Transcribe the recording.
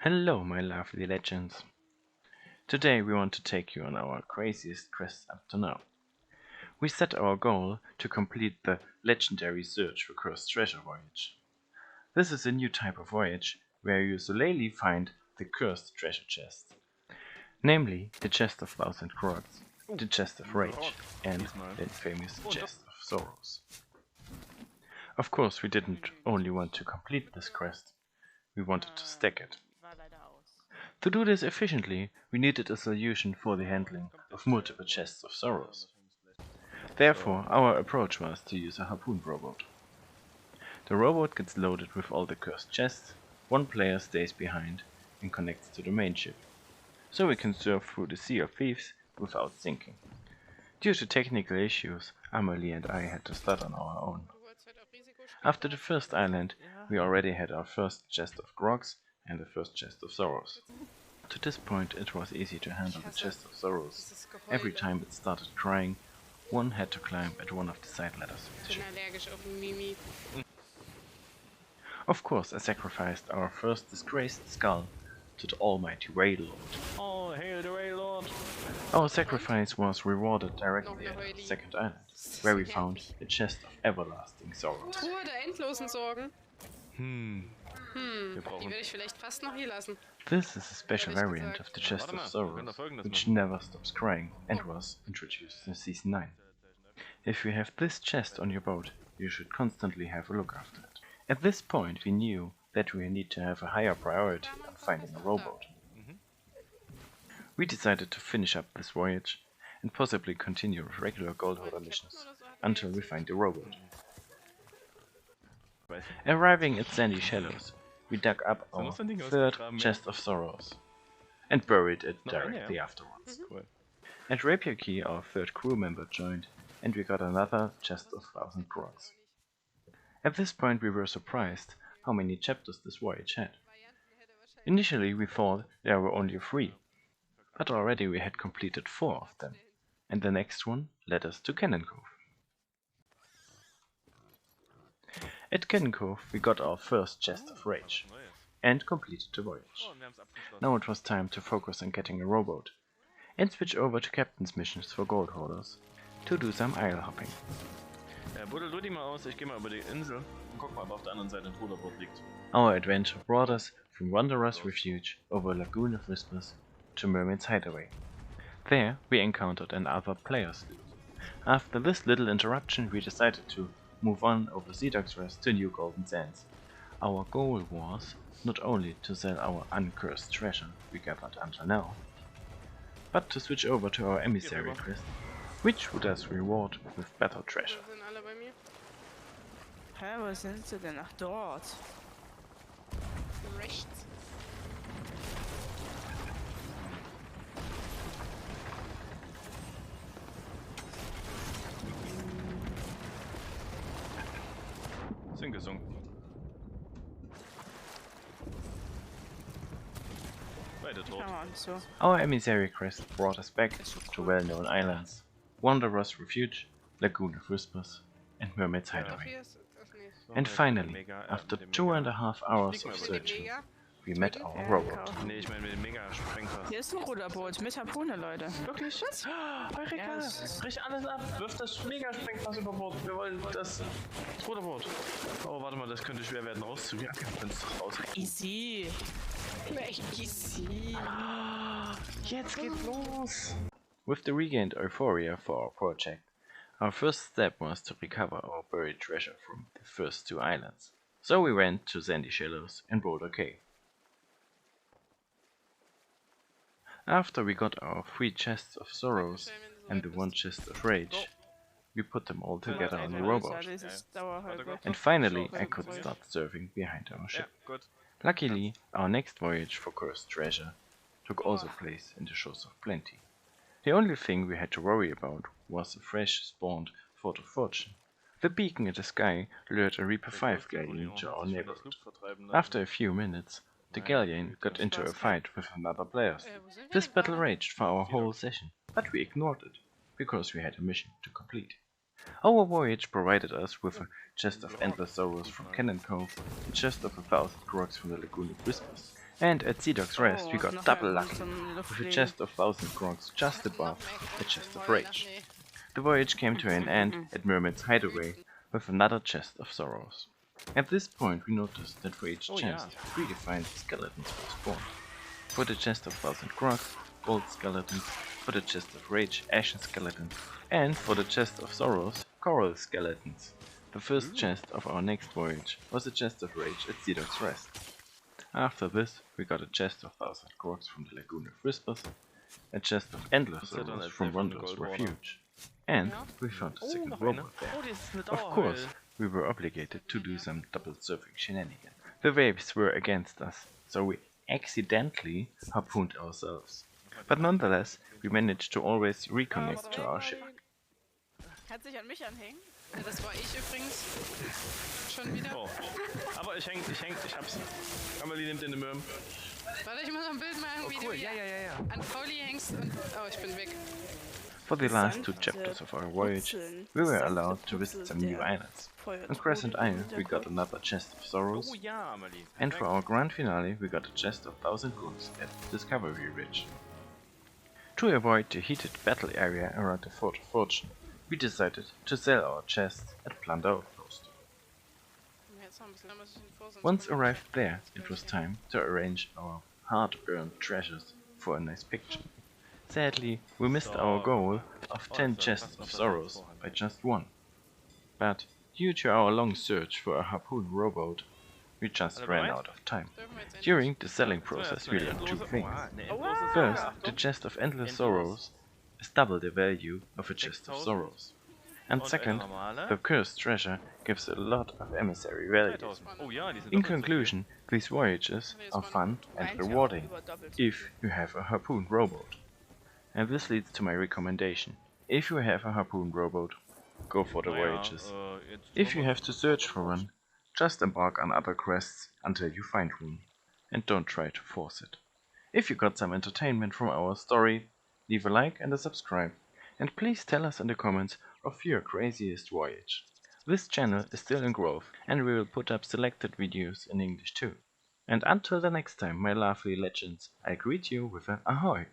Hello, my lovely legends. Today we want to take you on our craziest quest up to now. We set our goal to complete the legendary search for cursed treasure voyage. This is a new type of voyage where you solely find the cursed treasure chest, namely the chest of thousand grogs, the chest of rage, and the infamous chest of sorrows. Of course, we didn't only want to complete this quest, we wanted to stack it. To do this efficiently, we needed a solution for the handling of multiple chests of sorrows. Therefore, our approach was to use a harpoon rowboat. The rowboat gets loaded with all the cursed chests, one player stays behind and connects to the main ship, so we can surf through the sea of thieves without sinking. Due to technical issues, Amelie and I had to start on our own. After the first island, we already had our first chest of grogs and the first chest of sorrows. To this point it was easy to handle the chest of sorrows. Every time it started crying, one had to climb at one of the side ladders of the ship. Of course, I sacrificed our first disgraced skull to the almighty Whale Lord. Oh, hail the Whale Lord! Our sacrifice was rewarded directly at the second island, where we found a chest of everlasting sorrows. Truhe der endlosen Sorgen. Wir brauchen Die würde ich vielleicht fast noch hier lassen. This is a special variant of the chest of sorrows, which never stops crying and was introduced in Season 9. If you have this chest on your boat, you should constantly have a look after it. At this point we knew that we need to have a higher priority on finding a rowboat. We decided to finish up this voyage and possibly continue with regular gold hoarder missions until we find the rowboat. Arriving at Sandy Shallows, we dug up our third chest of sorrows and buried it directly afterwards. At Rapier Key our third crew member joined and we got another chest of 1000 grogs. At this point we were surprised how many chapters this voyage had. Initially we thought there were only 3, but already we had completed 4 of them, and the next one led us to Cannon Cove. At Cannon Cove we got our first chest of rage, and completed the voyage. Now it was time to focus on getting a rowboat, and switch over to captain's missions for gold hoarders, to do some isle hopping. Buddel du die mal aus, ich geh mal über die Insel und guck mal, ob auf der anderen Seite ein Ruderboot liegt. Our adventure brought us from Wanderer's Refuge over Lagoon of Whispers to Mermaid's Hideaway. There we encountered another player sloop. After this little interruption we decided to move on over Sea Dog's Rest to New Golden Sands. Our goal was not only to sell our uncursed treasure we gathered until now, but to switch over to our emissary quest, which would us reward with better treasure. Sind alle bei mir? Hä, wo sind sie denn? Ach, dort. Rechts. Sind gesunken. Beide tot. Kann man so. Our emissary quest brought us back to well-known islands: Wanderer's Refuge, Lagoon of Whispers, and Mermaid's Doch, Hideaway. hier ist. Ach nee. And finally, after 2.5 hours of Mit dem searching, Mega. we met our rowboat. Nee, ich meine mit dem Mega-Sprengfass. Hier ist ein Ruderboot mit Harpune, Leute. Wirklich? Eureka! Ja, das- Brich alles ab! Wirf das Mega-Sprengfass über Bord! Wir wollen das Ruderboot! Oh, warte mal, das könnte schwer werden rauszugehen. Ja, wir können es raus. Easy. Echt easy. Jetzt geht's los! With the regained euphoria for our project, our first step was to recover our buried treasure from the first 2 islands. So we went to Sandy Shallows and Boulder Cay. After we got our 3 chests of sorrows and the 1 chest of rage, we put them all together on the rowboat. Das ist Dauerhalbe. And finally I could start surfing behind our Ja, ship. gut. Luckily, our next voyage for cursed treasure took also place in the shores of Plenty. The only thing we had to worry about was a fresh spawned Fort of Fortune. The beacon in the sky lured a Reaper 5 galleon to our neighborhood. After a few minutes, the galleon got into a fight with another player. Wo sind wir This denn battle gerade? raged for our whole session, but we ignored it, because we had a mission to complete. Our voyage provided us with a chest of endless sorrows from Cannon Cove, a chest of 1000 grogs from the Lagoon of Whispers, And at Sea Dog's Rest we Oh, got noch double ein lucky, zum with a Luftlegen. chest of 1000 grogs just Noch above mehr a chest of wollen, ach rage. nee. The voyage came to an end at Mermaid's Hideaway with another chest of sorrows. At this point we noticed that for each Oh, chest, yeah. predefined skeletons were spawned. For the chest of 1000 grogs, gold skeletons, for the chest of rage, ashen skeletons, and for the chest of sorrows, coral skeletons. The first chest of our next voyage was a chest of rage at Sea Dog's Rest. After this, we got a chest of 1000 grogs from the Lagoon of Whispers, a chest of endless Ist ja dann sorrows als from der von Wander's Goldwater. Refuge, and Ja. we found a Oh, second noch eine. rowboat there. Oh, das ist eine Of course, Dauerheul. we were obligated to do some double surfing shenanigans. The waves were against us, so we accidentally harpooned ourselves. But nonetheless, we managed to always reconnect to our ship. Kannst dich an mich anhängen? Ja, das war ich übrigens. Schon wieder. Oh. Aber ich hab's. Amelie nimmt den Möhm. Warte, ich muss noch ein Bild machen, wie du hier ja. an Pauli hängst und... Oh, ich bin weg. For the last two chapters of our voyage, we were allowed to visit some new islands. On Crescent Isle, we got another chest of sorrows, Oh ja, Amelie. and for our grand finale, we got a chest of 1000 goods at Discovery Ridge. To avoid the heated battle area around the Fort of Fortune, we decided to sell our chests at Plunder Outpost. Jetzt noch ein bisschen, muss ich den Vorsatz Once machen. arrived there, it was time to arrange our hard-earned treasures for a nice picture. Sadly, we missed our goal of 10 chests of sorrows by just one. But due to our long search for a harpoon rowboat, we just ran out of time. Dürfen wir jetzt endlich- During the selling process, we learned two things. First, the chest of endless sorrows is double the value of a chest of sorrows. And second, the cursed treasure gives a lot of emissary value. Oh ja, die sind In doppelt so viel. conclusion, these voyages are fun and Meint ja auch rewarding über doppelt. if you have a harpoon rowboat. And this leads to my recommendation. If you have a harpoon rowboat, go for the Naja, voyages. jetzt If you noch mal- have to search for one, just embark on other quests until you find one, and don't try to force it. If you got some entertainment from our story, leave a like and a subscribe, and please tell us in the comments of your craziest voyage. This channel is still in growth, and we will put up selected videos in English too. And until the next time, my lovely legends, I greet you with an ahoy!